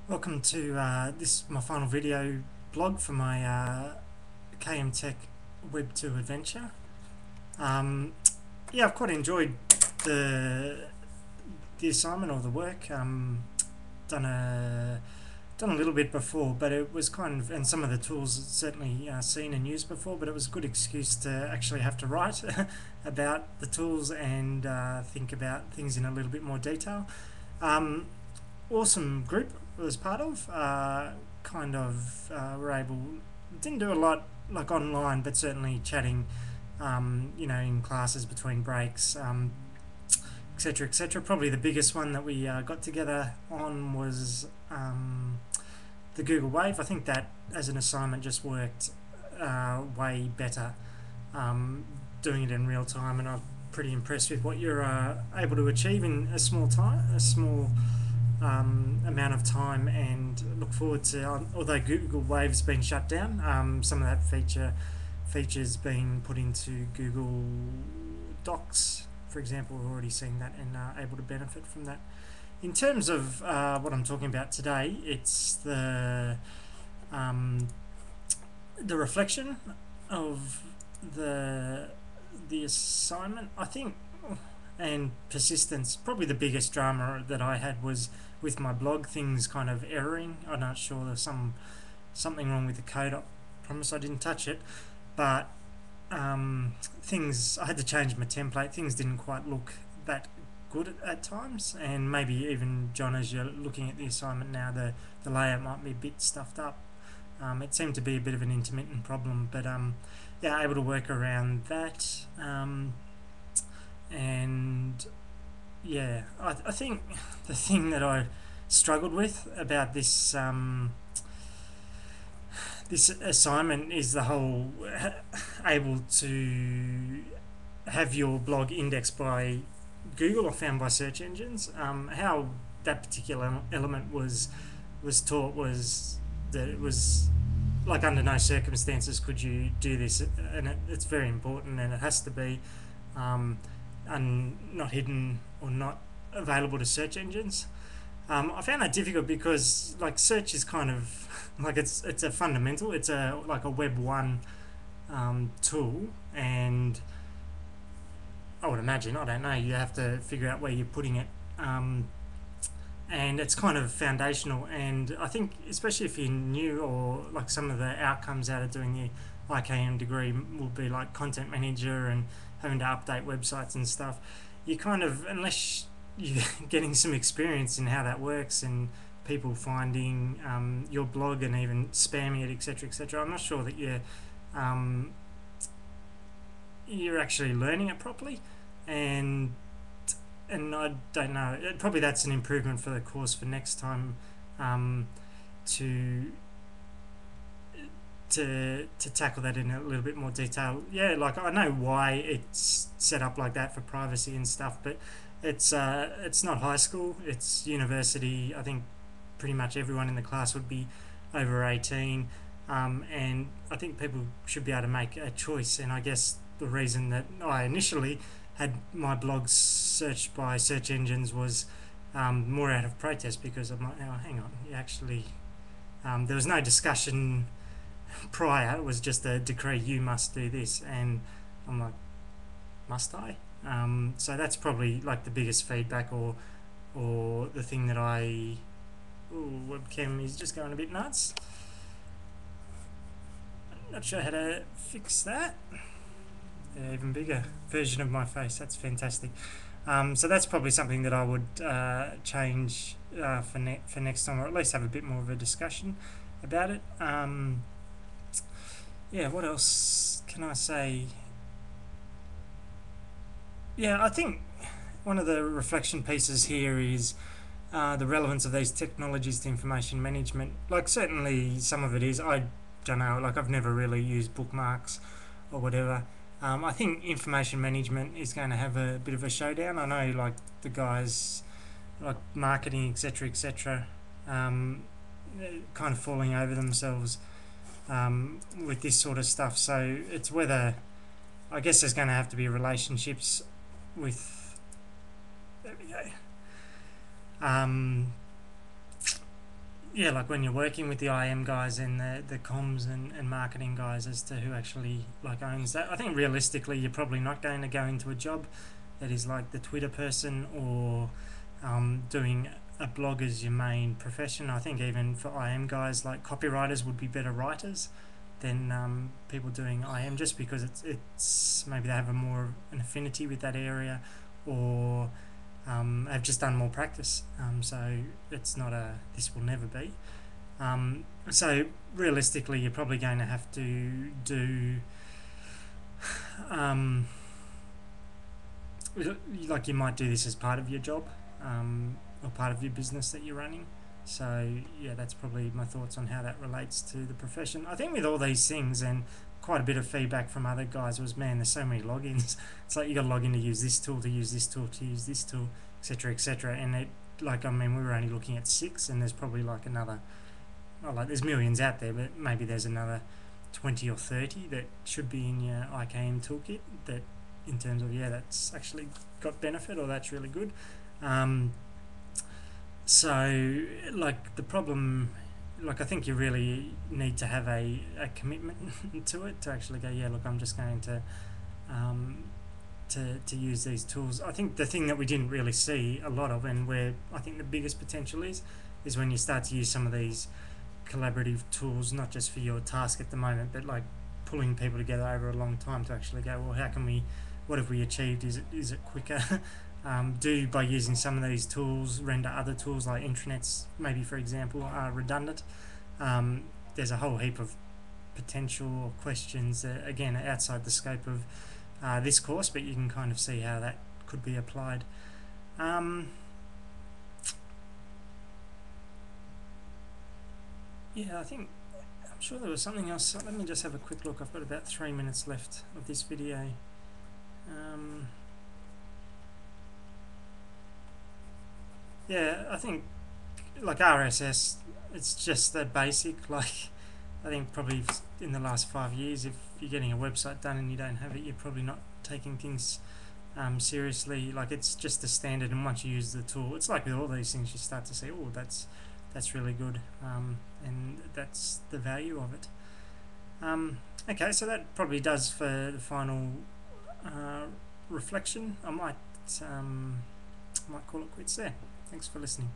Welcome to this my final video blog for my KM Tech Web 2 adventure. Yeah, I've quite enjoyed the assignment or the work. Done a done a little bit before, but it was kind of, and some of the tools certainly seen and used before, but it was a good excuse to actually have to write about the tools and think about things in a little bit more detail. Awesome group I was part of. Were able, didn't do a lot like online, but certainly chatting, in classes between breaks, etc., etc. Probably the biggest one that we got together on was the Google Wave. I think that as an assignment just worked way better doing it in real time, and I'm pretty impressed with what you're able to achieve in a small amount of time, and look forward to, although Google Wave's been shut down, some of that features being put into Google Docs, for example. We've already seen that and able to benefit from that. In terms of what I'm talking about today, it's the reflection of the assignment, I think, and persistence. Probably the biggest drama that I had was with my blog, things kind of erroring. I'm not sure, there's something wrong with the code. I promise I didn't touch it, but things, I had to change my template. Things didn't quite look that good at times, and maybe even John, as you're looking at the assignment now, the layout might be a bit stuffed up. It seemed to be a bit of an intermittent problem, but yeah, able to work around that. And yeah, I think the thing that I struggled with about this this assignment is the whole able to have your blog indexed by Google or found by search engines. How that particular element was taught was that it was like, under no circumstances could you do this, and it's very important, and it has to be not hidden or not available to search engines. I found that difficult because like search is kind of like it's a fundamental. It's a like a Web 1 tool, and I would imagine, I don't know, you have to figure out where you're putting it. And it's kind of foundational, and I think especially if you're new, or like some of the outcomes out of doing the IKM degree will be like content manager and having to update websites and stuff. You kind of, unless you're getting some experience in how that works and people finding your blog and even spamming it, etc., etc., I'm not sure that you're actually learning it properly. And I don't know. Probably that's an improvement for the course for next time, to tackle that in a little bit more detail. Yeah, like I know why it's set up like that for privacy and stuff, but it's not high school. It's university. I think pretty much everyone in the class would be over 18, and I think people should be able to make a choice. And I guess the reason that I initially had my blogs searched by search engines was more out of protest, because I'm like, oh, hang on, you actually, there was no discussion prior. It was just a decree, you must do this, and I'm like, must I? So that's probably like the biggest feedback, or the thing that webcam is just going a bit nuts. Not sure how to fix that. Yeah, even bigger version of my face. That's fantastic. So that's probably something that I would change for next time, or at least have a bit more of a discussion about it. Yeah, what else can I say? Yeah, I think one of the reflection pieces here is the relevance of these technologies to information management. Like, certainly some of it is, I don't know, like I've never really used bookmarks or whatever. I think information management is going to have a bit of a showdown. I know, like, the guys like marketing, etc., etc., kind of falling over themselves with this sort of stuff. So it's whether, I guess there's going to have to be relationships with, there we go, yeah, like when you're working with the IM guys and the comms and marketing guys as to who actually like owns that. I think realistically, you're probably not going to go into a job that is like the Twitter person or doing a blog as your main profession. I think even for IM guys, like copywriters would be better writers than people doing IM, just because it's maybe they have a more an affinity with that area, or have just done more practice. So it's not a this will never be. So realistically, you're probably going to have to do um, like you might do this as part of your job, or part of your business that you're running. So yeah, that's probably my thoughts on how that relates to the profession. I think with all these things, and quite a bit of feedback from other guys was, man, there's so many logins. It's like you got to log in to use this tool, to use this tool, to use this tool, etc., etc. And it, like, I mean, we were only looking at 6, and there's probably like another, oh, like there's millions out there, but maybe there's another 20 or 30 that should be in your IKM toolkit, that in terms of, yeah, that's actually got benefit, or that's really good. Um, so like the problem, like I think you really need to have a commitment to it, to actually go, yeah, look, I'm just going um, to use these tools. I think the thing that we didn't really see a lot of, and where I think the biggest potential is when you start to use some of these collaborative tools, not just for your task at the moment, but like pulling people together over a long time to actually go, well, how can we, what have we achieved? Is it quicker? Do by using some of these tools render other tools like intranets, maybe for example, are redundant? Um, there's a whole heap of potential questions that, again, are outside the scope of this course, but you can kind of see how that could be applied. Yeah, I think, I'm sure there was something else. Let me just have a quick look. I've got about 3 minutes left of this video. Yeah, I think like RSS, it's just the basic. Like, I think probably in the last 5 years, if you're getting a website done and you don't have it, you're probably not taking things seriously. Like, it's just the standard, and once you use the tool, it's like with all these things, you start to say, oh, that's really good, and that's the value of it. Okay, so that probably does for the final uh, reflection. I might call it quits there. Thanks for listening.